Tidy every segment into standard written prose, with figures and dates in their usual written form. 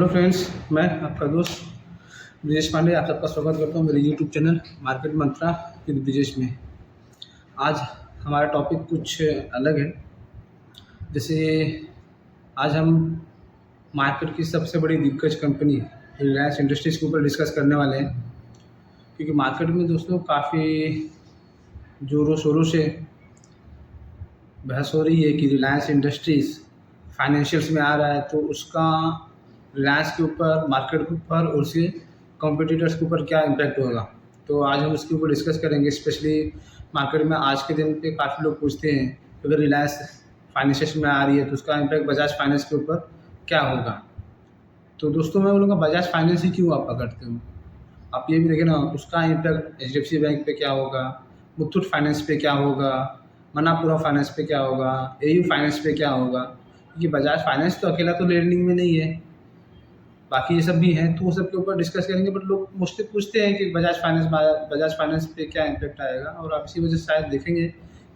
Hello friends, मैं आपका दोस्त ब्रिजेश पांडे आप सबका स्वागत करता हूँ मेरे YouTube channel market Mantra with Brijesh में। आज हमारा टॉपिक कुछ अलग है। जैसे आज हम मार्केट की सबसे बड़ी दिग्गज कंपनी रिलायंस इंडस्ट्रीज़ के ऊपर डिस्कस करने वाले हैं, क्योंकि मार्केट में दोस्तों काफ़ी ज़ोरों शोरों से बहस हो रही है कि रिलायंस इंडस्ट्रीज़ फाइनेंशियल्स में आ रहा है, तो उसका रिलायंस के ऊपर, मार्केट के ऊपर और उसके कॉम्पिटिटर्स के ऊपर क्या इम्पैक्ट होगा। तो आज हम उसके ऊपर डिस्कस करेंगे। स्पेशली मार्केट में आज के दिन पे काफ़ी लोग पूछते हैं कि अगर रिलायंस फाइनेंशियल्स में आ रही है तो उसका इम्पैक्ट बजाज फाइनेंस के ऊपर क्या होगा। तो दोस्तों मैं बोलूँगा बजाज फाइनेंस ही क्यों आप पकड़ते हो। आप ये भी देखें ना, उसका इम्पैक्ट एचडीएफसी बैंक पे क्या होगा, मुथूट फाइनेंस पे क्या होगा, मनापुरा फाइनेंस पे क्या होगा, एयू फाइनेंस पे क्या होगा। क्योंकि बजाज फाइनेंस तो अकेला तो लैंडिंग में नहीं है, बाकी ये सब भी हैं, तो वो सब के ऊपर डिस्कस करेंगे। बट लोग मुझसे पूछते हैं कि बजाज फाइनेंस पे क्या इम्पैक्ट आएगा, और आप इसी वजह से शायद देखेंगे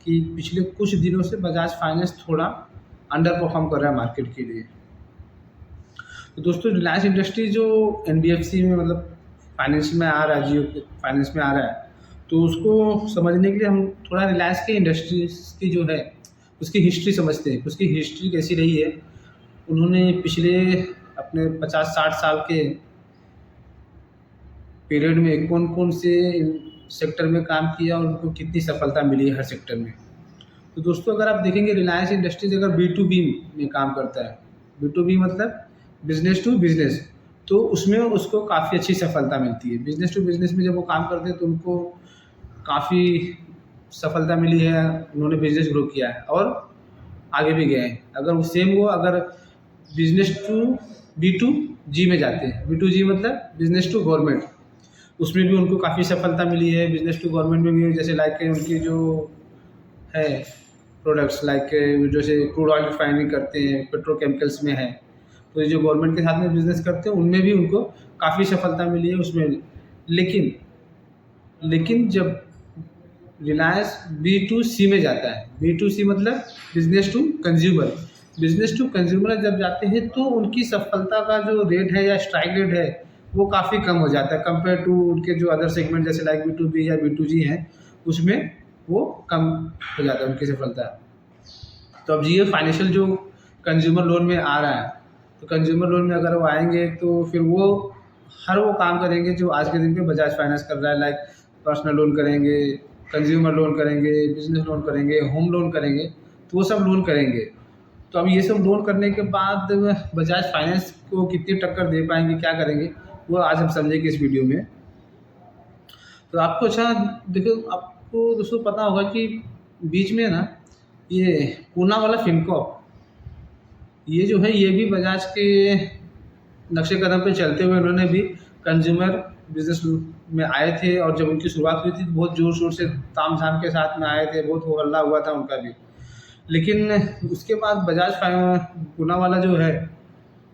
कि पिछले कुछ दिनों से बजाज फाइनेंस थोड़ा अंडर परफॉर्म कर रहा है मार्केट के लिए। तो दोस्तों रिलायंस इंडस्ट्री जो एनबीएफसी में मतलब फाइनेंस में आ रहा है, जियो फाइनेंस में आ रहा है, तो उसको समझने के लिए हम थोड़ा रिलायंस के इंडस्ट्रीज की जो है उसकी हिस्ट्री समझते हैं। उसकी हिस्ट्री कैसी रही है, उन्होंने पिछले अपने 50-60 साल के पीरियड में कौन कौन से सेक्टर में काम किया और उनको कितनी सफलता मिली है हर सेक्टर में। तो दोस्तों अगर आप देखेंगे रिलायंस इंडस्ट्रीज अगर B2B में काम करता है, B2B मतलब बिजनेस टू बिजनेस, तो उसमें उसको काफ़ी अच्छी सफलता मिलती है। बिजनेस टू बिजनेस में जब वो काम करते हैं तो उनको काफ़ी सफलता मिली है, उन्होंने बिजनेस ग्रो किया है और आगे भी गए हैं। अगर वो सेम वो अगर बिजनेस टू B2G में जाते हैं, B2G मतलब बिजनेस टू गवर्नमेंट, उसमें भी उनको काफ़ी सफलता मिली है। बिजनेस टू गवर्नमेंट में भी जैसे लाइक उनकी जो है प्रोडक्ट्स लाइक जैसे क्रूड ऑयल रिफाइनिंग करते हैं, पेट्रोकेमिकल्स में है, तो ये जो गवर्नमेंट के साथ में बिजनेस करते हैं उनमें भी उनको काफ़ी सफलता मिली है उसमें। लेकिन जब रिलायंस B2C में जाता है, B2C मतलब बिजनेस टू कंज्यूमर जब जाते हैं तो उनकी सफलता का जो रेट है या स्ट्राइक रेट है वो काफ़ी कम हो जाता है कंपेयर टू उनके जो अदर सेगमेंट जैसे लाइक B2B या B2G हैं, उसमें वो कम हो जाता है उनकी सफलता। तो अब ये फाइनेंशियल जो कंज्यूमर लोन में आ रहा है, तो कंज्यूमर लोन में अगर वो आएंगे तो फिर वो हर वो काम करेंगे जो आज के दिन पे बजाज फाइनेंस कर रहा है। लाइक पर्सनल लोन करेंगे, कंज्यूमर लोन करेंगे, बिजनेस लोन करेंगे, होम लोन करेंगे, तो वो सब लोन करेंगे। तो अब ये सब लोन करने के बाद बजाज फाइनेंस को कितनी टक्कर दे पाएंगे, क्या करेंगे, वो आज हम समझेंगे इस वीडियो में। तो आपको अच्छा देखो, आपको दोस्तों पता होगा कि बीच में ना ये पूना वाला फिनकॉप, ये जो है ये भी बजाज के नक्शे कदम पे चलते हुए उन्होंने भी कंज्यूमर बिजनेस में आए थे, और जब उनकी शुरुआत हुई थी बहुत ज़ोर शोर से ताम झाम के साथ में आए थे, बहुत हो हल्ला हुआ था उनका भी। लेकिन उसके बाद पूना वाला जो है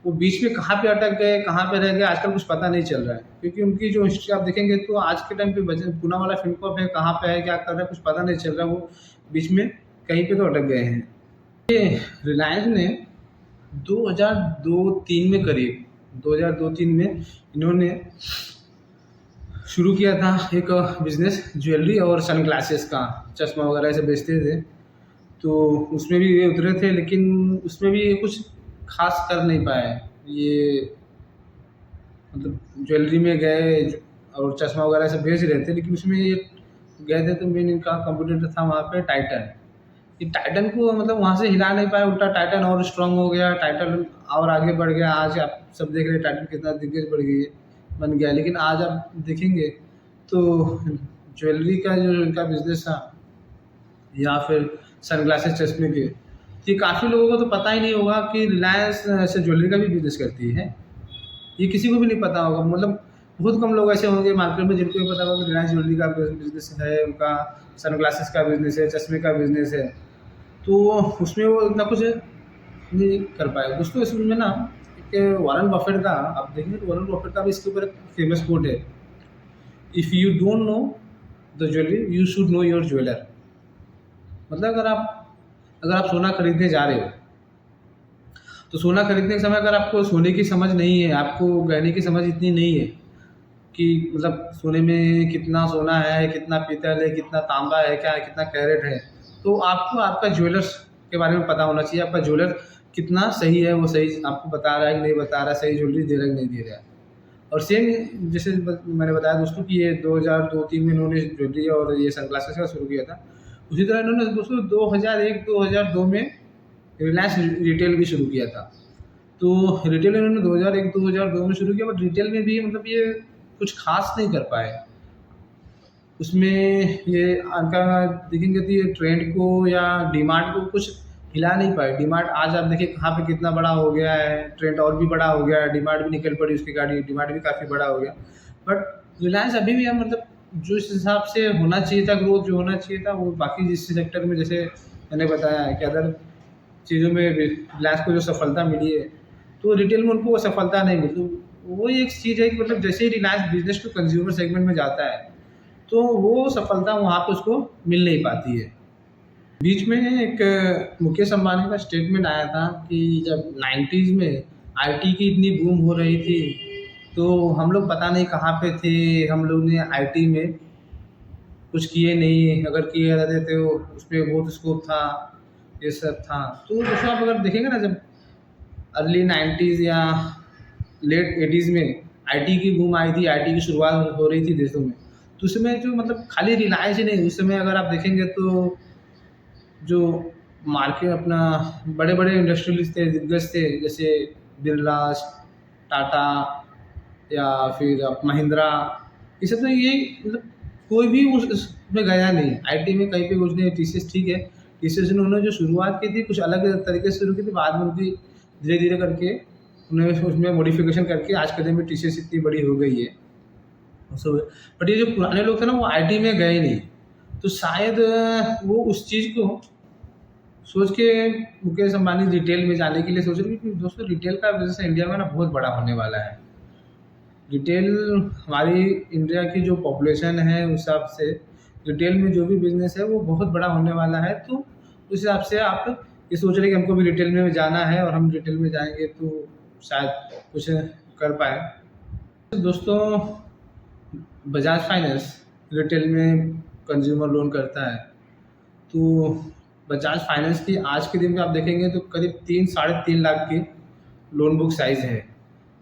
वो बीच में कहाँ पे अटक गए, कहाँ पे रह गए, आजकल कुछ पता नहीं चल रहा है। क्योंकि उनकी जो हिस्ट्री आप देखेंगे तो आज के टाइम पे पूना वाला फिनकॉप है, कहाँ पे है, क्या कर रहा है, कुछ पता नहीं चल रहा, वो बीच में कहीं पे तो अटक गए हैं। ये रिलायंस ने 2002-03 में करीब 2002-03 में इन्होंने शुरू किया था एक बिज़नेस ज्वेलरी और सन ग्लासेस का, चश्मा वगैरह ऐसे बेचते थे। तो उसमें भी ये उतरे थे, लेकिन उसमें भी ये कुछ खास कर नहीं पाए। ये मतलब ज्वेलरी में गए और चश्मा वगैरह सब बेच रहे थे, लेकिन उसमें ये गए थे तो मेन इनका कंपटीटर था वहाँ पे टाइटन। ये टाइटन को मतलब वहाँ से हिला नहीं पाया, उल्टा टाइटन और स्ट्रांग हो गया, टाइटन और आगे बढ़ गया। आज आप सब देख रहे हैं टाइटन कितना दिग्गज बन गया। लेकिन आज आप देखेंगे तो ज्वेलरी का जो इनका बिजनेस था या फिर सनग्लासेस चश्मे के, ये काफ़ी लोगों को तो पता ही नहीं होगा कि रिलायंस ऐसे ज्वेलरी का भी बिजनेस करती है। ये किसी को भी नहीं पता होगा, मतलब बहुत कम लोग ऐसे होंगे मार्केट में जिनको ये पता होगा कि रिलायंस ज्वेलरी का बिजनेस है, उनका सनग्लासेस का बिजनेस है, चश्मे का बिजनेस है। तो उसमें वो इतना कुछ नहीं कर पाए। दोस्तों इसमें ना एक वॉरेन बफेट का आप देखेंगे तो वॉरेन बफेट का भी इसके ऊपर एक फेमस कोट है, if you don't know the jewellery you should know your jeweller. मतलब अगर आप सोना खरीदने जा रहे हो तो सोना खरीदने के समय अगर आपको सोने की समझ नहीं है, आपको गहने की समझ इतनी नहीं है कि मतलब सोने में कितना सोना है, कितना पीतल है, कितना तांबा है, क्या है, कितना कैरेट है, तो आपको आपका ज्वेलर्स के बारे में पता होना चाहिए। आपका ज्वेलर कितना सही है, वो सही आपको बता रहा है कि नहीं बता रहा है, सही ज्वेलरी दे रहा है कि नहीं दे रहा है। और सेम जैसे मैंने बताया दोस्तों कि ये 2002-3 में इन्होंने ज्वेलरी और ये सनग्लासेस का शुरू किया था। उसी तरह इन्होंने दोस्तों 2001-2002 में रिलायंस रिटेल भी शुरू किया था। तो रिटेल इन्होंने 2001-2002 में शुरू किया, बट रिटेल में भी मतलब ये कुछ खास नहीं कर पाए। उसमें ये उनका देखेंगे तो ये ट्रेंड को या डिमांड को कुछ हिला नहीं पाए। डिमांड आज आप देखिए कहाँ पे कितना बड़ा हो गया है, ट्रेंड और भी बड़ा हो गया है, डिमांड भी निकल पड़ी उसकी गाड़ी, डिमांड भी काफ़ी बड़ा हो गया। बट रिलायंस अभी भी है मतलब जो इस हिसाब से होना चाहिए था, ग्रोथ जो होना चाहिए था, वो बाकी जिस सेक्टर में जैसे मैंने बताया कि अदर चीज़ों में रिलायंस को जो सफलता मिली है, तो रिटेल में उनको वो सफलता नहीं मिली। तो वो एक चीज़ है कि मतलब जैसे ही Reliance business to consumer segment में जाता है, तो वो सफलता वहाँ पे उसको मिल नहीं पाती है। बीच में एक मुकेश अंबानी का स्टेटमेंट आया था कि जब 90s में आईटी की इतनी बूम हो रही थी, तो हम लोग पता नहीं कहाँ पे थे, हम लोग ने आईटी में कुछ किए नहीं, अगर किए रहते तो उसमें बहुत स्कोप था, ये सब था। तो दोस्तों आप अगर देखेंगे ना, जब अर्ली 90s या लेट 80s में आईटी की बूम आई थी, आईटी की शुरुआत हो रही थी देशों में, तो उस समय जो मतलब खाली रिलायंस ही नहीं, उस समय अगर आप देखेंगे तो जो मार्केट अपना बड़े-बड़े इंडस्ट्रियलिस्ट थे, दिग्गज थे, जैसे बिरला, टाटा या फिर महिंद्रा, ये सब तो ये मतलब कोई भी उसमें गया नहीं। आईटी में कहीं पे कुछ नहीं। टीसीएस ठीक है, टीसीएस ने उन्होंने जो शुरुआत की थी कुछ अलग तरीके से शुरू की थी, बाद में उनकी धीरे-धीरे करके उन्होंने उसमें मॉडिफिकेशन करके आज के दिन में टीसीएस इतनी बड़ी हो गई है। सो बट ये जो पुराने लोग थे ना, वो आईटी में गए नहीं, तो शायद वो उस चीज़ को सोच के मुकेश अंबानी रिटेल में जाने के लिए सोच रहे हैं, क्योंकि दोस्तों रिटेल का बिज़नेस इंडिया में ना बहुत बड़ा होने वाला है। रिटेल हमारी इंडिया की जो पॉपुलेशन है उस हिसाब से रिटेल में जो भी बिज़नेस है वो बहुत बड़ा होने वाला है। तो उस हिसाब से आप ये सोच रहे हैं कि हमको भी रिटेल में जाना है और हम रिटेल में जाएँगे तो शायद कुछ कर पाएँ। दोस्तों बजाज फाइनेंस रिटेल में कंज्यूमर लोन करता है। तो बजाज फाइनेंस की आज के दिन में आप देखेंगे तो करीब 3 साढ़े 3 लाख की लोन बुक साइज़ है,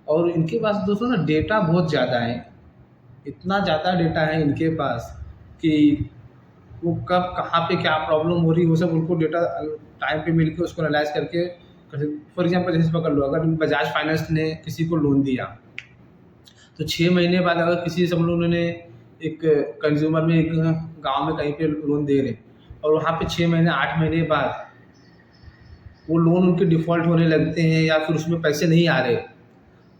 और इनके पास दोस्तों ना डेटा बहुत ज़्यादा है। इतना ज़्यादा डेटा है इनके पास कि वो कब कहाँ पे क्या प्रॉब्लम हो रही है वो सब उनको डेटा टाइम पे मिल के उसको एनालाइज़ करके, फॉर एग्ज़ाम्पल जैसे पकड़ लो, अगर बजाज फाइनेंस ने किसी को लोन दिया, तो 6 महीने बाद अगर किसी समझ लो उन्होंने एक कंज्यूमर में एक गाँव में कहीं पे लोन दे रहे, और वहाँ पे 6 महीने 8 महीने बाद वो लोन उनके डिफ़ॉल्ट होने लगते हैं या फिर उसमें पैसे नहीं आ रहे,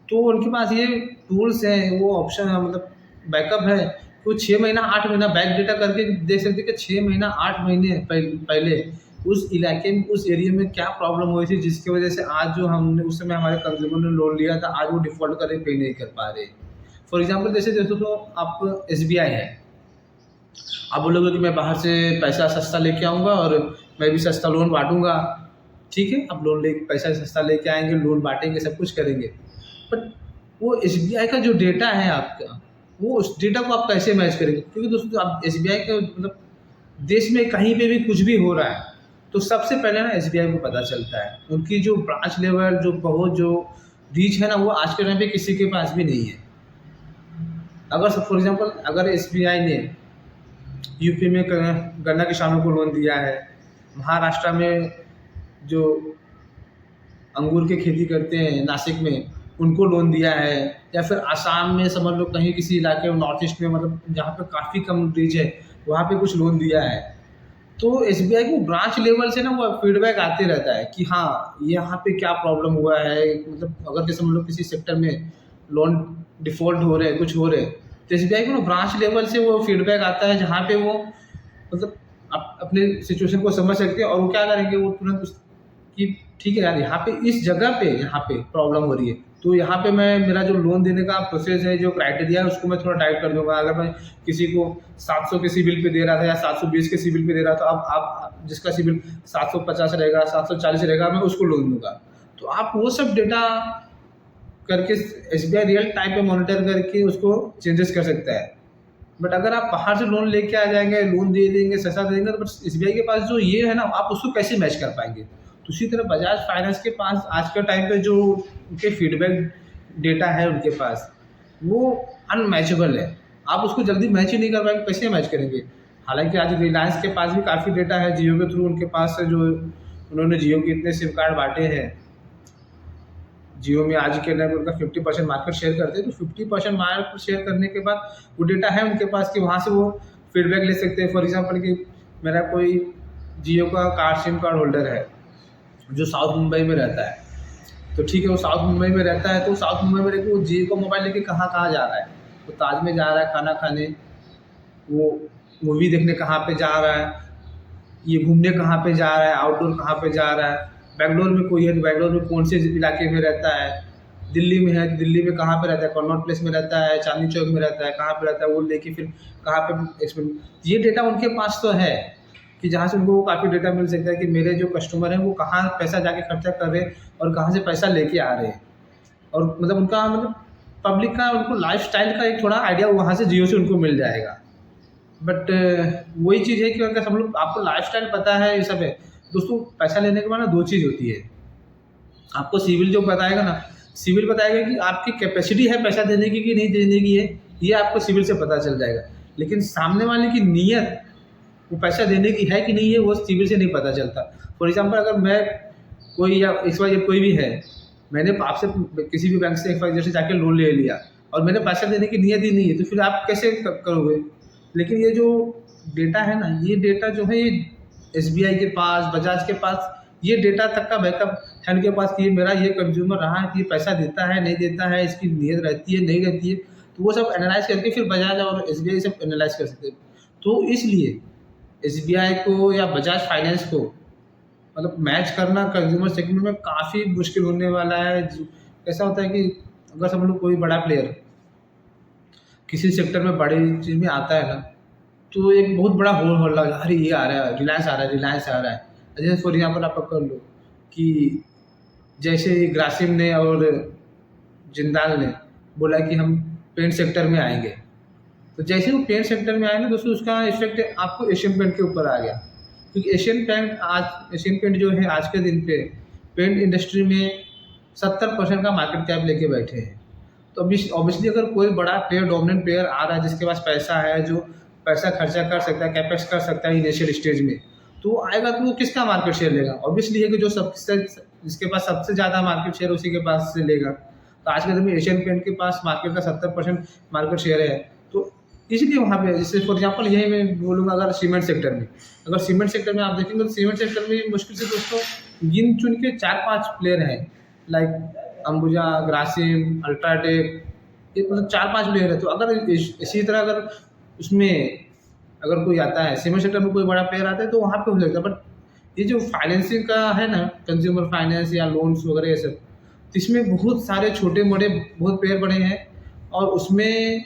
तो उनके पास ये टूल्स हैं, वो ऑप्शन है, मतलब बैकअप है। वो 6 महीना 8 महीना बैक डेटा करके देख सकते हैं कि 6 महीना 8 महीने पहले उस इलाके में, उस एरिया में क्या प्रॉब्लम हुई थी जिसकी वजह से आज जो हमने उस समय हमारे कंज्यूमर ने लोन लिया था, आज वो डिफ़ॉल्ट करके पे नहीं कर पा रहे। फॉर एग्ज़ाम्पल जैसे देखो तो आप एसबीआई है, आप बोलोगे कि मैं बाहर से पैसा सस्ता लेके आऊँगा और मैं भी सस्ता लोन बाँटूँगा। ठीक है, आप लोन ले पैसा सस्ता लेके आएँगे, लोन बाँटेंगे, सब कुछ करेंगे। बट वो एसबीआई का जो डेटा है आपका, वो उस डेटा को आप कैसे मैच करेंगे? क्योंकि दोस्तों आप एसबीआई का मतलब देश में कहीं पे भी कुछ भी हो रहा है, तो सबसे पहले ना एसबीआई को पता चलता है। उनकी जो ब्रांच लेवल जो पहुँच जो रीच है ना, वो आज के टाइम पे किसी के पास भी नहीं है। अगर फॉर एग्ज़ाम्पल अगर एसबीआई ने यूपी में गन्ना किसानों को लोन दिया है, महाराष्ट्र में जो अंगूर की खेती करते हैं नासिक में उनको लोन दिया है, या फिर आसाम में समझ लो कहीं किसी इलाके में नॉर्थ ईस्ट में मतलब जहाँ पे काफ़ी कम रीच है वहाँ पे कुछ लोन दिया है, तो एसबीआई को ब्रांच लेवल से ना वो फीडबैक आते रहता है कि हाँ यहाँ पे क्या प्रॉब्लम हुआ है। मतलब अगर जैसे हम लोग किसी सेक्टर में लोन डिफ़ॉल्ट हो रहे हैं, कुछ हो रहे हैं, तो एसबीआई को ना ब्रांच लेवल से वो फीडबैक आता है जहाँ पे वो मतलब अपने सिचुएशन को समझ सकते हैं, और वो क्या करेंगे, वो तुरंत उस कि ठीक है यार, यहाँ पे इस जगह पे यहाँ पे प्रॉब्लम हो रही है, तो यहाँ पे मैं मेरा जो लोन देने का प्रोसेस है, जो क्राइटेरिया है उसको मैं थोड़ा टाइट कर दूँगा। अगर मैं किसी को 700 के सिबिल पे दे रहा था या 720 के सिबिल पे दे रहा था, अब आप जिसका सिबिल 750 रहेगा, 740 रहेगा, मैं उसको लोन दूँगा। तो आप वो सब डेटा करके एसबीआई रियल टाइम पे मॉनिटर करके उसको चेंजेस कर सकता है। बट अगर आप बाहर से लोन लेके आ जाएंगे, लोन दे देंगे, सस्ता दे देंगे, तो बट एसबीआई के पास जो ये है ना, आप उसको कैसे मैच कर पाएंगे? तो उसी तरह बजाज फाइनेंस के पास आज के टाइम पे जो उनके फीडबैक डेटा है उनके पास, वो अनमैचेबल है। आप उसको जल्दी मैच ही नहीं कर पाएंगे, कैसे मैच करेंगे? हालांकि आज रिलायंस के पास भी काफ़ी डेटा है जियो के थ्रू, उनके पास से जो उन्होंने जियो के इतने सिम कार्ड बांटे हैं। जियो में आज के टाइम उनका 50% मार्केट शेयर करते हैं, तो 50% मार्केट शेयर करने के बाद वो डेटा है उनके पास कि वहाँ से वो फीडबैक ले सकते हैं। फॉर एग्जांपल कि मेरा कोई जियो का सिम कार्ड होल्डर है जो साउथ मुंबई में रहता है, तो ठीक है, वो साउथ मुंबई में रहता है, तो साउथ मुंबई में रह के वो जियो का मोबाइल लेके कहाँ कहाँ जा रहा है? वो ताज में जा रहा है खाना खाने, वो मूवी देखने कहाँ पे जा रहा है, ये घूमने कहाँ पे जा रहा है, आउटडोर कहाँ पे जा रहा है। बैंगलोर में कोई है तो बैंगलोर में कौन से इलाके में रहता है, दिल्ली में है तो दिल्ली में कहाँ पे रहता है, कॉर्नर प्लेस में रहता है, चांदनी चौक में रहता है, कहाँ पे रहता है, वो लेके फिर कहाँ पे ये डेटा उनके पास तो है कि जहाँ से उनको काफ़ी डेटा मिल सकता है कि मेरे जो कस्टमर हैं वो कहाँ पैसा जाके खर्चा कर रहे हैं और कहाँ से पैसा लेके आ रहे हैं। और मतलब उनका मतलब पब्लिक का उनको लाइफस्टाइल का एक थोड़ा आइडिया वहाँ से जियो से उनको मिल जाएगा। बट वही चीज़ है कि अगर सब लोग आपको लाइफस्टाइल पता है, ये सब है दोस्तों। पैसा लेने के बाद ना दो चीज़ होती है, आपको सिविल जो बताएगा ना, सिविल बताएगा कि आपकी कैपेसिटी है पैसा देने की कि नहीं देने की है, ये आपको सिविल से पता चल जाएगा। लेकिन सामने वाले की नीयत वो पैसा देने की है कि नहीं है, वो सिविल से नहीं पता चलता। फॉर एग्जाम्पल अगर मैं कोई या XYZ कोई भी है, मैंने आपसे किसी भी बैंक से XYZ से जाके लोन ले लिया और मैंने पैसा देने की नीयत ही नहीं है, तो फिर आप कैसे करोगे? लेकिन ये जो डेटा है ना, ये डेटा जो है ये एसबीआई के पास, बजाज के पास ये डेटा तक का बैकअप है उनके पास कि मेरा ये कंज्यूमर रहा है, कि ये पैसा देता है नहीं देता है, इसकी नीयत रहती है नहीं रहती है, तो वो सब एनालाइज करके फिर बजाज और एसबीआई सब एनालाइज कर सकते हैं। तो इसलिए एसबीआई को या बजाज फाइनेंस को मतलब मैच करना कंज्यूमर सेगमेंट में काफ़ी मुश्किल होने वाला है। ऐसा होता है कि अगर सब लोग कोई बड़ा प्लेयर किसी सेक्टर में बड़ी चीज़ में आता है ना, तो एक बहुत बड़ा होल हो रहा है, अरे ये आ रहा है, रिलायंस आ रहा है, रिलायंस आ रहा है। जैसे फॉर एग्जाम्पल आप पकड़ लो कि जैसे ग्रासिम ने और जिंदाल ने बोला कि हम पेंट सेक्टर में आएंगे, तो जैसे वो पेंट सेक्टर में आए ना दोस्तों, उसका इफेक्ट आपको एशियन पेंट के ऊपर आ गया। क्योंकि एशियन पेंट जो है आज के दिन पे पेंट इंडस्ट्री में 70% का मार्केट कैप लेके बैठे हैं। तो ऑब्वियसली अगर कोई बड़ा प्लेयर, डोमिनेंट प्लेयर आ रहा है जिसके पास पैसा है, जो पैसा खर्चा कर सकता है, कैपेक्स कर सकता है इनिशियल स्टेज में, तो वो आएगा तो वो किसका मार्केट शेयर लेगा? ऑब्वियसली है कि जो सबसे जिसके पास सबसे ज़्यादा मार्केट शेयर उसी के पास से लेगा। तो आज के दिन में एशियन पेंट के पास मार्केट का 70% मार्केट शेयर है। तो इसलिए वहाँ पे जैसे फॉर एग्जाम्पल यही मैं बोलूँगा, अगर सीमेंट सेक्टर में आप देखेंगे तो सीमेंट सेक्टर में मुश्किल से दोस्तों गिन चुन के 4-5 प्लेयर हैं, लाइक अंबुजा, ग्रासिम, अल्ट्राटेक, ये मतलब 4-5 प्लेयर है। तो अगर इसी तरह अगर उसमें अगर कोई आता है, सीमेंट सेक्टर में कोई बड़ा प्लेयर आता है तो वहाँ पे हो सकता है। बट ये जो फाइनेंसिंग का है ना, कंज्यूमर फाइनेंस या लोन्स वगैरह ये सब, तो इसमें बहुत सारे छोटे मोटे बहुत प्लेयर बड़े हैं और उसमें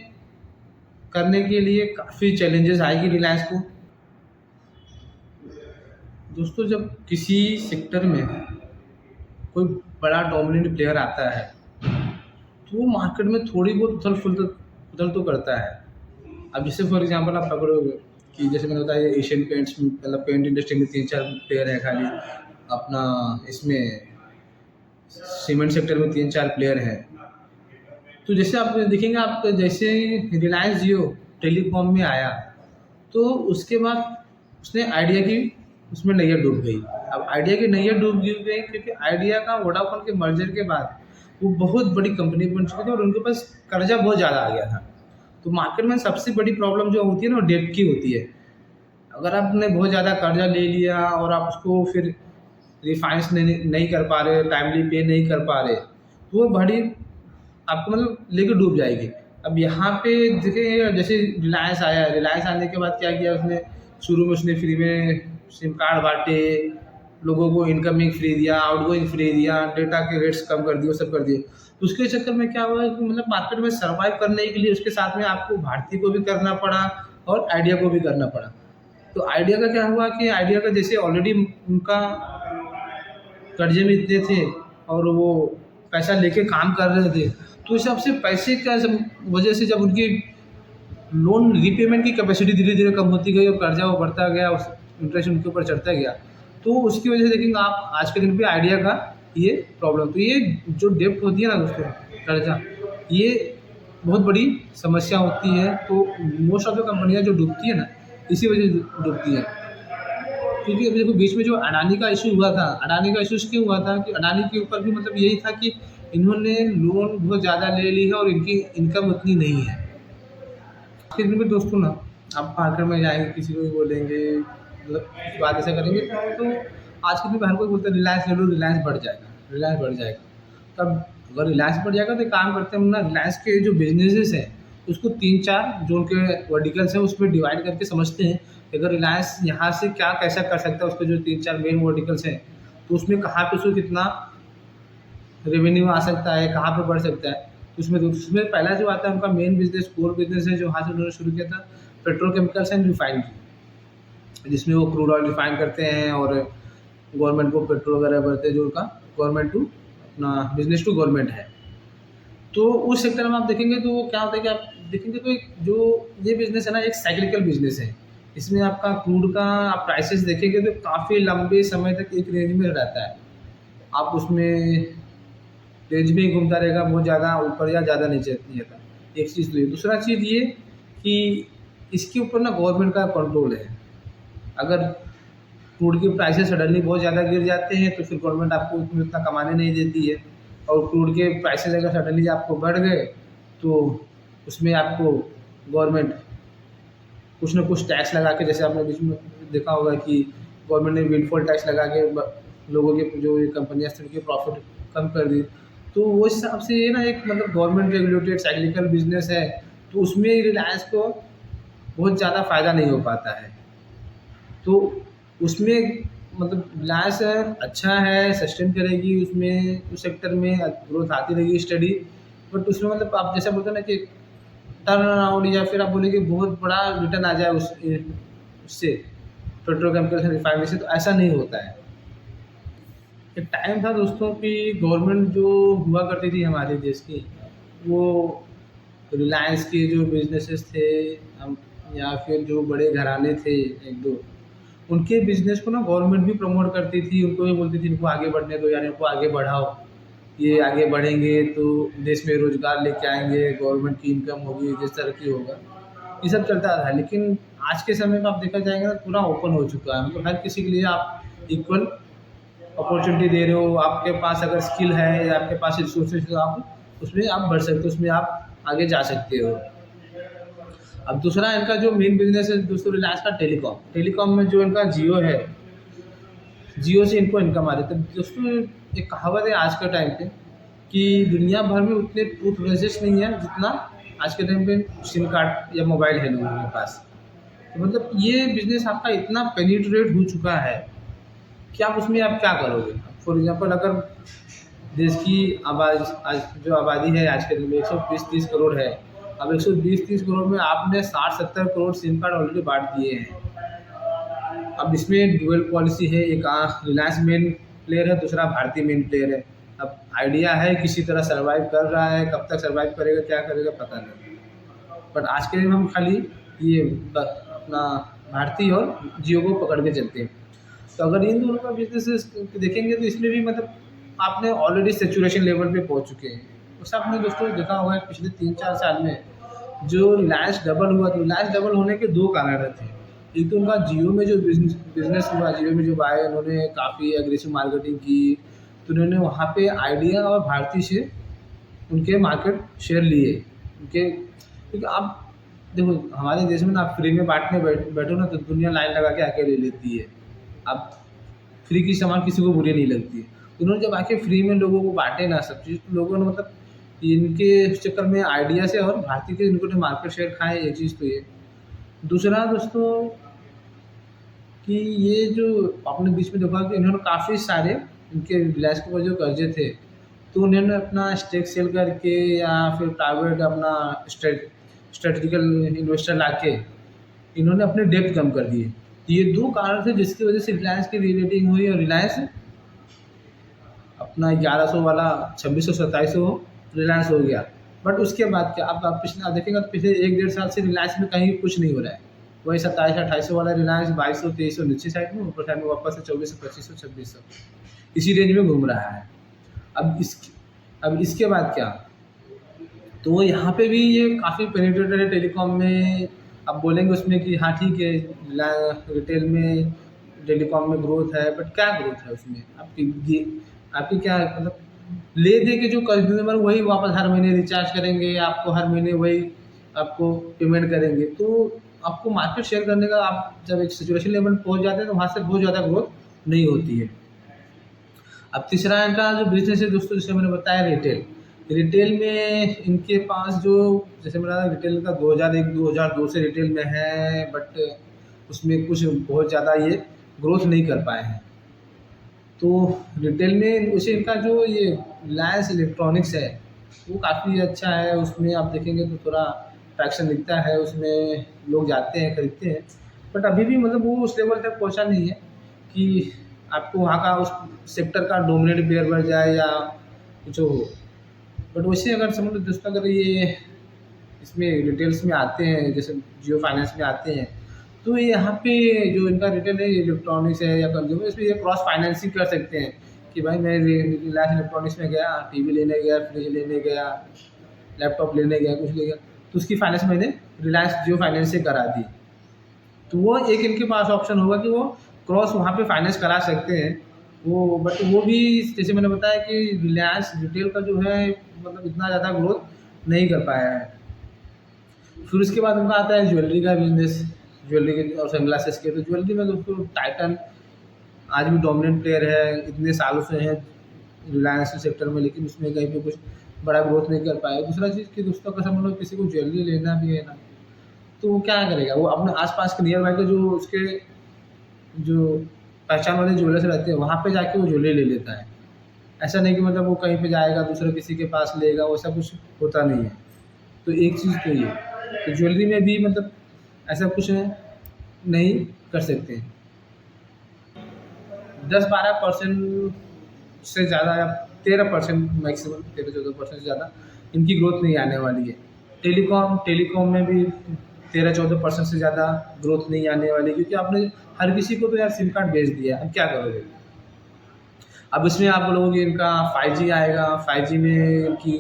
करने के लिए काफ़ी चैलेंजेस आएगी रिलायंस को। दोस्तों जब किसी सेक्टर में कोई बड़ा डोमिनेंट प्लेयर आता है तो वो मार्केट में थोड़ी बहुत उथल तो करता है। अब जैसे फॉर एग्जांपल आप पकड़ोगे कि जैसे मैंने बताया एशियन पेंट्स मतलब पेंट इंडस्ट्री में 3-4 प्लेयर हैं खाली, अपना इसमें सीमेंट सेक्टर में 3-4 प्लेयर हैं। तो जैसे आप देखेंगे, आप जैसे रिलायंस जियो टेलीकॉम में आया तो उसके बाद उसने आइडिया की उसमें नैया डूब गई। अब आइडिया की नैया डूब गई क्योंकि आइडिया का वोडाफोन के मर्जर के बाद वो बहुत बड़ी कंपनी बन चुकी थी और उनके पास कर्जा बहुत ज़्यादा आ गया था। तो मार्केट में सबसे बड़ी प्रॉब्लम जो होती है ना, वो डेब्ट की होती है। अगर आपने बहुत ज़्यादा कर्जा ले लिया और आप उसको फिर रिफाइनेंस नहीं कर पा रहे, टाइमली पे नहीं कर पा रहे, तो वो बड़ी आपको मतलब लेके डूब जाएगी। अब यहाँ पे देखिए जैसे रिलायंस आया, रिलायंस आने के बाद क्या किया उसने, शुरू में उसने फ्री में सिम कार्ड बांटे, लोगों को इनकमिंग फ्री दिया, आउटगोइंग फ्री दिया, डेटा के रेट्स कम कर दिए, वो सब कर दिए। तो उसके चक्कर में क्या हुआ कि मतलब मार्केट में सर्वाइव करने के लिए उसके साथ में आपको भारती को भी करना पड़ा और आइडिया को भी करना पड़ा। तो आइडिया का क्या हुआ कि आइडिया का जैसे ऑलरेडी उनका कर्जे में इतने थे और वो पैसा लेके काम कर रहे थे, तो इस हिसाब से पैसे का वजह से जब उनकी लोन रीपेमेंट की कैपेसिटी धीरे धीरे कम होती गई और कर्जा वो बढ़ता गया, उस इंटरेस्ट उनके ऊपर चढ़ता गया, तो उसकी वजह से देखेंगे आप आज के दिन पे आइडिया का ये प्रॉब्लम। तो ये जो डेप्ट होती है ना दोस्तों, कर्जा, ये बहुत बड़ी समस्या होती है। तो मोस्ट ऑफ द कंपनियां जो डूबती है ना, इसी वजह से डूबती है। क्योंकि अभी देखो बीच में जो अडानी का इशू हुआ था, अडानी का इशू क्यों हुआ था कि अडानी के ऊपर भी मतलब यही था कि इन्होंने लोन बहुत ज़्यादा ले ली है और इनकी इनकम उतनी नहीं है। फिर भी दोस्तों ना, आप मार्केट में जाएंगे, किसी को भी बोलेंगे, मतलब कुछ बात ऐसा करेंगे, तो आज के दिन में हर कोई बोलता है रिलायंस ले लो, रिलायंस बढ़ जाएगा, रिलायंस बढ़ जाएगा। तब अगर रिलायंस बढ़ जाएगा तो एक काम करते हैं हम ना, रिलायंस के जो बिजनेसेस हैं उसको 3-4 जो उनके वर्टिकल्स हैं उसमें डिवाइड करके समझते हैं कि अगर रिलायंस यहाँ से क्या कैसा कर सकता है, उसके जो 3-4 मेन वर्टिकल्स हैं, तो उसमें कहाँ पे उसको कितना रेवेन्यू आ सकता है, कहाँ पे बढ़ सकता है। उसमें पहला जो आता है उनका मेन बिजनेस, कोर बिजनेस है, जो वहाँ से उन्होंने शुरू किया था, पेट्रोकेमिकल्स एंड रिफाइनरी, जिसमें वो क्रूड ऑयल रिफाइन करते हैं और गवर्नमेंट को पेट्रोल वगैरह भरते हैं, जो उनका गवर्नमेंट टू अपना बिजनेस टू गवर्नमेंट है। तो उस सेक्टर में आप देखेंगे तो क्या होता है कि आप देखेंगे तो एक जो ये बिजनेस है ना, एक साइक्लिकल बिजनेस है। इसमें आपका क्रूड का आप प्राइसेस देखेंगे तो काफ़ी लंबे समय तक एक रेंज में रहता है। आप उसमें रेंज में ही घूमता रहेगा, बहुत ज़्यादा ऊपर या ज़्यादा नीचे नहीं जाता। एक चीज़ तो ये, दूसरा चीज़ ये कि इसके ऊपर ना गवर्नमेंट का कंट्रोल है। अगर क्रूड की प्राइसेस सडनली बहुत ज़्यादा गिर जाते हैं तो फिर गवर्नमेंट आपको उसमें उतना कमाने नहीं देती है, और क्रूड के प्राइसेस अगर सडनली आपको बढ़ गए तो उसमें आपको गवर्नमेंट कुछ ना कुछ टैक्स लगा के, जैसे आपने बीच में देखा होगा कि गवर्नमेंट ने विंडफॉल टैक्स लगा के लोगों के जो ये कंपनियाँ थी उनके प्रॉफिट कम कर दी। तो वो हिसाब से ये ना एक मतलब गवर्नमेंट रेगुलेटेड साइक्लिकल बिजनेस है, तो उसमें रिलायंस को बहुत ज़्यादा फ़ायदा नहीं हो पाता है। तो उसमें मतलब रिलायंस अच्छा है, सस्टेन करेगी, उसमें उस सेक्टर में ग्रोथ आती रहेगी स्टडी, बट उसमें मतलब आप जैसा बोलते हैं ना कि टर्न अराउंड, या फिर आप बोलेंगे बहुत बड़ा रिटर्न आ जाए उससे, पेट्रोकेमिकल्स एंड रिफाइनरी से, तो ऐसा नहीं होता है। एक टाइम था दोस्तों कि गवर्नमेंट जो हुआ करती थी हमारे देश की, वो रिलायंस के जो बिजनेसेस थे, हम या फिर जो बड़े घराने थे एक दो, उनके बिजनेस को ना गवर्नमेंट भी प्रमोट करती थी, उनको भी बोलती थी इनको आगे बढ़ने दो यार, इनको आगे बढ़ाओ, ये आगे बढ़ेंगे तो देश में रोजगार लेके आएंगे, गवर्नमेंट की इनकम होगी, देश तरक्की होगा, ये सब चलता रहा। लेकिन आज के समय में आप देखा जाएगा ना, पूरा ओपन हो चुका है, मतलब हर किसी के लिए आप इक्वल अपॉर्चुनिटी दे रहे हो। आपके पास अगर स्किल है या आपके पास रिसोर्सेज, तो आप उसमें आप बढ़ सकते हो, उसमें आप आगे जा सकते हो। अब दूसरा इनका जो मेन बिजनेस है दोस्तों रिलायंस का, टेलीकॉम, टेलीकॉम में जो इनका जियो है, जियो से इनको इनकम आ रही है। तो दोस्तों एक कहावत है आज के टाइम पे कि दुनिया भर में उतने टूथब्रशेस नहीं है जितना आज के टाइम पे सिम कार्ड या मोबाइल है लोगों के पास। तो मतलब ये बिजनेस आपका इतना पेनिट्रेट हो चुका है कि आप उसमें आप क्या करोगे। फॉर एग्जांपल अगर देश की आज जो आबादी है आज के दिन में 120-30 करोड़ है, अब 120-30 करोड़ में आपने 60-70 करोड़ सिम कार्ड ऑलरेडी बांट दिए हैं। अब इसमें डुअल पॉलिसी है, एक रिलायंस मेन प्लेयर है, दूसरा भारतीय मेन प्लेयर है। अब आइडिया है किसी तरह सर्वाइव कर रहा है, कब तक सर्वाइव करेगा क्या करेगा पता नहीं, बट आज के दिन हम खाली ये अपना भारतीय और जियो को पकड़ के चलते हैं। तो अगर इन दोनों का बिजनेस देखेंगे तो इसमें भी मतलब आपने ऑलरेडी सेचुरेशन लेवल पे पहुंच चुके हैं। उस आपने दोस्तों देखा होगा पिछले 3-4 साल में जो रिलायंस डबल हुआ, तो रिलायंस डबल होने के 2 कारण थे। एक तो उनका जियो में जो बिजनेस हुआ, जियो में जो आए उन्होंने काफ़ी एग्रेसिव मार्केटिंग की, तो उन्होंने वहाँ पे आइडिया और भारती से उनके मार्केट शेयर लिए उनके। क्योंकि आप देखो हमारे देश में ना, आप फ्री में बांटने बैठो ना तो दुनिया लाइन लगा के आके ले लेती है। अब फ्री की सामान किसी को बुरी नहीं लगती है। उन्होंने जब आके फ्री में लोगों को बांटे ना सब चीज़, तो लोगों ने मतलब इनके चक्कर में आइडिया से और भारतीय के इनको ने मार्केट शेयर खाए, एक चीज़ तो ये। दूसरा दोस्तों कि ये जो आपने बीच में देखा कि इन्होंने काफ़ी सारे इनके रिलायंस के ऊपर जो कर्जे थे, तो उन्होंने अपना स्टेक सेल करके या फिर प्राइवेट अपना स्ट्रेटेजिकल इन्वेस्टर लाके इन्होंने अपने डेब्ट कम कर दिए। तो ये 2 कारण थे जिसकी वजह से रिलायंस की रीरेटिंग हुई और रिलायंस अपना 1100 वाला 2600-2700 रिलायंस हो गया। बट उसके बाद क्या, अब आप पिछले आप देखेंगे तो पिछले 1 डेढ़ साल से रिलायंस में कहीं कुछ नहीं हो रहा है। वही 2700-2800 वाला रिलायंस 2200-2300 नीचे साइड में, ऊपर साइड में वापस से 2400-2500-2600 इसी रेंज में घूम रहा है। अब इस अब इसके बाद क्या, तो यहाँ पे भी ये काफ़ी पेनिट्रेटेड है टेलीकॉम में। अब बोलेंगे उसमें कि हाँ ठीक है, रिटेल में टेलीकॉम में ग्रोथ है, बट क्या ग्रोथ है उसमें? आपकी क्या मतलब ले दे के जो कंज्यूमर वही वापस हर महीने रिचार्ज करेंगे, आपको हर महीने वही आपको पेमेंट करेंगे। तो आपको मार्केट शेयर करने का, आप जब एक सिचुएशन लेवल पहुँच जाते हैं तो वहाँ से बहुत ज़्यादा ग्रोथ नहीं होती है। अब तीसरा इनका जो बिज़नेस है दोस्तों, जैसे मैंने बताया रिटेल। रिटेल में इनके पास जो, जैसे मेरा रिटेल का 2001-2002 से रिटेल में है, बट उसमें कुछ बहुत ज़्यादा ये ग्रोथ नहीं कर पाए हैं। तो रिटेल में वैसे इनका जो ये रिलायंस इलेक्ट्रॉनिक्स है वो काफ़ी अच्छा है। उसमें आप देखेंगे तो थोड़ा ट्रैक्शन दिखता है, उसमें लोग जाते हैं, खरीदते हैं। बट अभी भी मतलब वो उस लेवल तक पहुँचा नहीं है कि आपको वहाँ का उस सेक्टर का डोमिनेट प्लेयर बन जाए या कुछ हो। बट वैसे अगर समझ लो दोस्तों, अगर ये इसमें डिटेल्स में आते हैं, जैसे जियो फाइनेंस में आते हैं, तो ये यहाँ पे जो इनका रिटेल है, इलेक्ट्रॉनिक्स है या कंज्यूमर, इसमें ये क्रॉस फाइनेंसिंग कर सकते हैं कि भाई मैं रिलायंस इलेक्ट्रॉनिक्स में गया, टीवी लेने गया, फ्रिज लेने गया, लैपटॉप लेने गया, कुछ ले गया, तो उसकी फाइनेंस मैंने रिलायंस जियो फाइनेंस से करा दी। तो वो एक इनके पास ऑप्शन होगा कि वो क्रॉस वहाँ पे फाइनेंस करा सकते हैं वो। बट वो भी जैसे मैंने बताया कि रिलायंस रिटेल का जो है मतलब इतना ज़्यादा ग्रोथ नहीं कर पाया है। फिर उसके बाद उनका आता है ज्वेलरी का बिजनेस, ज्वेलरी के और सनग्लासेस के। तो ज्वेलरी में दोस्तों टाइटन आज भी डोमिनेंट प्लेयर है, इतने सालों से है रिलायंस के सेक्टर में, लेकिन उसमें कहीं पे कुछ बड़ा ग्रोथ नहीं कर पाया। दूसरा चीज़ कि दोस्तों, अगर समझ लो किसी को ज्वेलरी लेना भी है ना, तो वो क्या करेगा, वो अपने आसपास के नियर बाय के जो उसके जो पहचान वाले ज्वेलर्स रहते हैं वहाँ पे जाके वो ज्वेलरी ले लेता है। ऐसा नहीं कि मतलब वो कहीं पे जाएगा दूसरे किसी के पास लेगा, वैसा कुछ होता नहीं है। तो एक चीज़ तो ये, तो ज्वेलरी में भी मतलब ऐसा कुछ नहीं कर सकते। 10-12% से ज़्यादा या 13% मैक्सिमम, 13-14% से ज़्यादा इनकी ग्रोथ नहीं आने वाली है। टेलीकॉम में भी 13-14% से ज़्यादा ग्रोथ नहीं आने वाली, क्योंकि आपने हर किसी को तो यार सिम कार्ड बेच दिया, अब क्या करोगे? अब इसमें आप बोलोगे इनका 5G आएगा, 5G में इनकी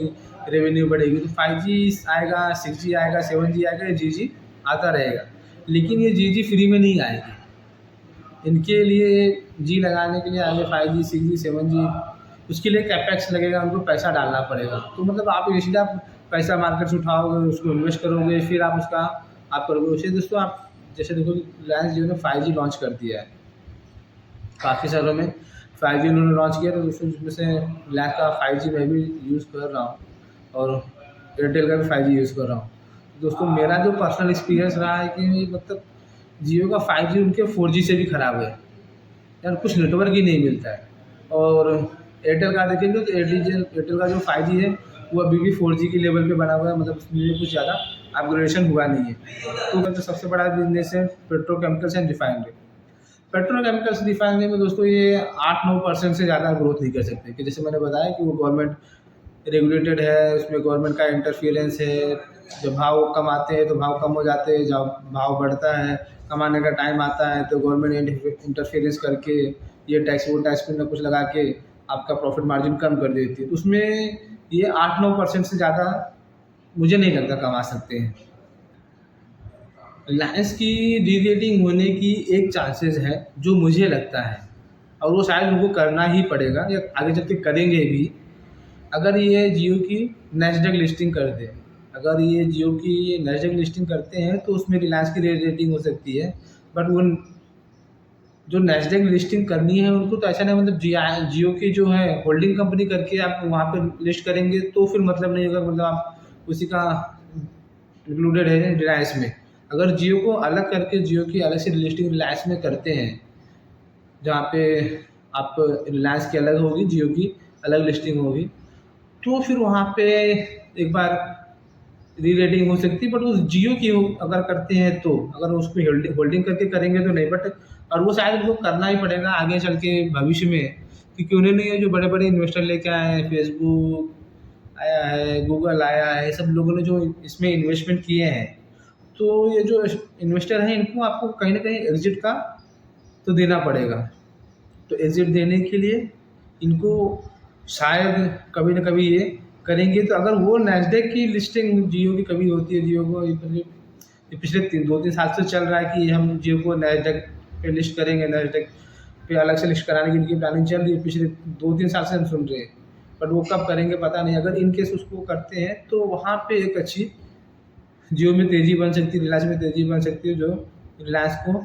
रेवेन्यू बढ़ेगी, तो 5G आएगा, 6G आएगा, 7G आएगा, ये GG आता रहेगा। लेकिन ये GG फ्री में नहीं आएगी। इनके लिए जी लगाने के लिए आगे 5G, 6G, 7G, उसके लिए कैपेक्स लगेगा, उनको पैसा डालना पड़ेगा। तो मतलब आप इनिशियली आप पैसा मार्केट से उठाओगे, उसको इन्वेस्ट करोगे, फिर आप उसका आप करोगे। वैसे दोस्तों, आप जैसे देखो रिलायंस जियो ने 5G लॉन्च कर दिया है, काफ़ी शहरों में 5G उन्होंने लॉन्च किया। तो दोस्तों जिसमें से रिलायंस का 5G मैं भी यूज़ कर रहा हूँ और एयरटेल का भी 5G यूज़ कर रहा हूँ। दोस्तों मेरा जो पर्सनल एक्सपीरियंस रहा है कि मतलब जियो का 5G उनके 4G से भी ख़राब है यार, कुछ नेटवर्क ही नहीं मिलता है। और एयरटेल का देखेंगे तो एयरटेल का जो 5G है वो अभी भी 4G के लेवल पे बना हुआ है, मतलब उसमें कुछ ज़्यादा अपग्रेडेशन हुआ नहीं है। तो सबसे बड़ा बिजनेस है petrochemicals and refinery. Petrochemicals refinery में दोस्तों ये 8-9% से ज़्यादा ग्रोथ नहीं कर सकते, कि जैसे मैंने बताया कि वो गवर्नमेंट रेगुलेटेड है, उसमें गवर्नमेंट का इंटरफियरेंस है। जब भाव कम आते हैं तो भाव कम हो जाते हैं, जब भाव बढ़ता है, कमाने का टाइम आता है, तो गवर्नमेंट इंटरफियरेंस करके ये टैक्स वो टैक्स कुछ ना कुछ लगा के आपका प्रॉफिट मार्जिन कम कर देती है। तो उसमें ये 8-9% से ज़्यादा मुझे नहीं लगता कमा सकते हैं। रिलायंस की री-रेटिंग होने की एक चांसेस है जो मुझे लगता है, और वो शायद उनको करना ही पड़ेगा या आगे चल के करेंगे भी। अगर ये जियो की नैस्डैक लिस्टिंग कर दे, अगर ये जियो की नैस्डैक लिस्टिंग करते हैं तो उसमें रिलायंस की रेटिंग हो सकती है। बट वो जो नैस्डैक लिस्टिंग करनी है उनको तो ऐसा नहीं, मतलब जियो की जो है होल्डिंग कंपनी करके आप वहाँ पे लिस्ट करेंगे तो फिर मतलब नहीं होगा, मतलब आप उसी का इंक्लूडेड है रिलायंस में। अगर जियो को अलग करके जियो की अलग से लिस्टिंग रिलायंस में करते हैं, जहाँ पे आप रिलायंस की अलग होगी, जियो की अलग लिस्टिंग होगी, तो फिर वहाँ पे एक बार री-रेटिंग हो सकती है। बट उस जियो की अगर करते हैं तो, अगर उसको होल्डिंग करके करेंगे तो नहीं। बट और वो शायद उनको करना ही पड़ेगा आगे चल के भविष्य में, क्योंकि उन्होंने ये जो बड़े बड़े इन्वेस्टर लेके आए हैं, फेसबुक आया है, गूगल आया है, सब लोगों ने जो इसमें इन्वेस्टमेंट किए हैं, तो ये जो इन्वेस्टर हैं इनको आपको कहीं ना कहीं एग्जिट का तो देना पड़ेगा। तो एग्जिट देने के लिए इनको शायद कभी ना कभी ये करेंगे। तो अगर वो नैस्डैक की लिस्टिंग जियो की कभी होती है, जियो को ये पिछले 2-3 साल से चल रहा है कि हम जियो को नैस्डैक पे लिस्ट करेंगे, नैस्डैक पे अलग से लिस्ट कराने की इनकी प्लानिंग चल रही है, पिछले 2-3 साल से हम सुन रहे हैं, बट वो कब करेंगे पता नहीं। अगर इन केस उसको करते हैं तो वहाँ पे एक अच्छी जियो में तेज़ी बन सकती है, रिलायंस में तेज़ी बन सकती है, जो रिलायंस को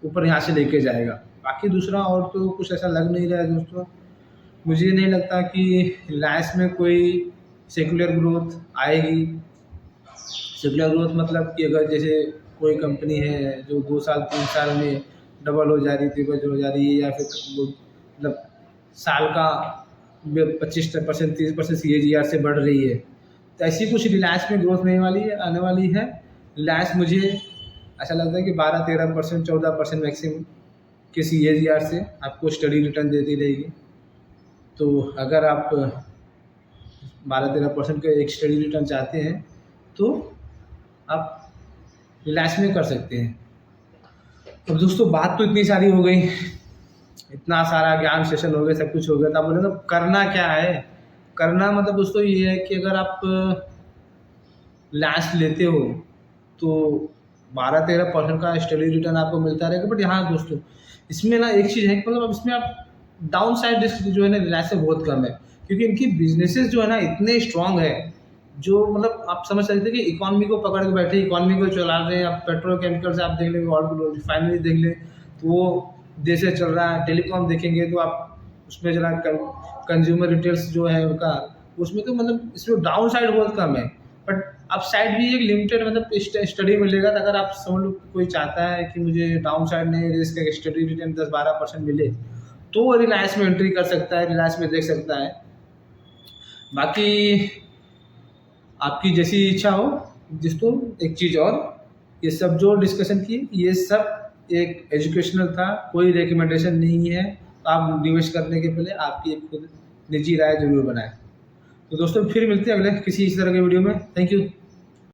ऊपर यहाँ से लेके जाएगा। बाकी दूसरा और तो कुछ ऐसा लग नहीं रहा है दोस्तों। मुझे नहीं लगता कि रिलायंस में कोई सेक्युलर ग्रोथ आएगी। सेक्युलर ग्रोथ मतलब कि अगर जैसे कोई कंपनी है जो 2 साल 3 साल में डबल हो जा रही, ट्रिपल हो जा रही है, या फिर वो मतलब साल का 25% 30% CAGR से बढ़ रही है, तो ऐसी कुछ रिलायंस में ग्रोथ नहीं वाली है, आने वाली है। रिलायंस मुझे ऐसा लगता है कि 12-13% 14% मैक्सिमम के CAGR से आपको स्टडी रिटर्न देती रहेगी। तो अगर आप 12-13% का एक स्टडी रिटर्न चाहते हैं तो आप रिलायंस में कर सकते हैं। अब दोस्तों बात तो इतनी सारी हो गई, इतना सारा ज्ञान सेशन हो गया, सब कुछ हो गया, तो आप बोलेंगे करना क्या है। करना मतलब दोस्तों ये है कि अगर आप रिलायंस लेते हो तो 12-13% का स्टडी रिटर्न आपको मिलता रहेगा। बट यहाँ दोस्तों इसमें ना एक चीज़ है कि मतलब अब इसमें आप डाउन साइड रिस्क जो है ना रिलायंस से बहुत कम है, क्योंकि इनकी बिजनेसेस जो है ना इतने स्ट्रांग है, जो मतलब आप समझ सकते हैं कि इकोनॉमी को पकड़ के बैठे, इकोनॉमी को चला रहे हैं। आप पेट्रोल केमिकल से आप देख लेंगे और रिफाइनरी देख लें तो वो देश से चल रहा है। टेलीकॉम देखेंगे तो आप उसमें जरा कंज्यूमर रिटेल्स जो है उनका, उसमें तो मतलब इसमें डाउन साइड बहुत कम है, बट अप साइड भी एक लिमिटेड मतलब स्टडी मिलेगा। तो अगर आप समझ लो कोई चाहता है कि मुझे डाउन साइड नहीं, रिस्क स्टडी रिटर्न 10-12% मिले, तो वो रिलायंस में एंट्री कर सकता है, रिलायंस में देख सकता है। बाकी आपकी जैसी इच्छा हो। दोस्तों एक चीज़ और, ये सब जो डिस्कशन की ये सब एक एजुकेशनल था, कोई रिकमेंडेशन नहीं है। तो आप निवेश करने के पहले आपकी एक खुद निजी राय जरूर बनाएं। तो दोस्तों फिर मिलते हैं अगले किसी इस तरह के वीडियो में। Thank you.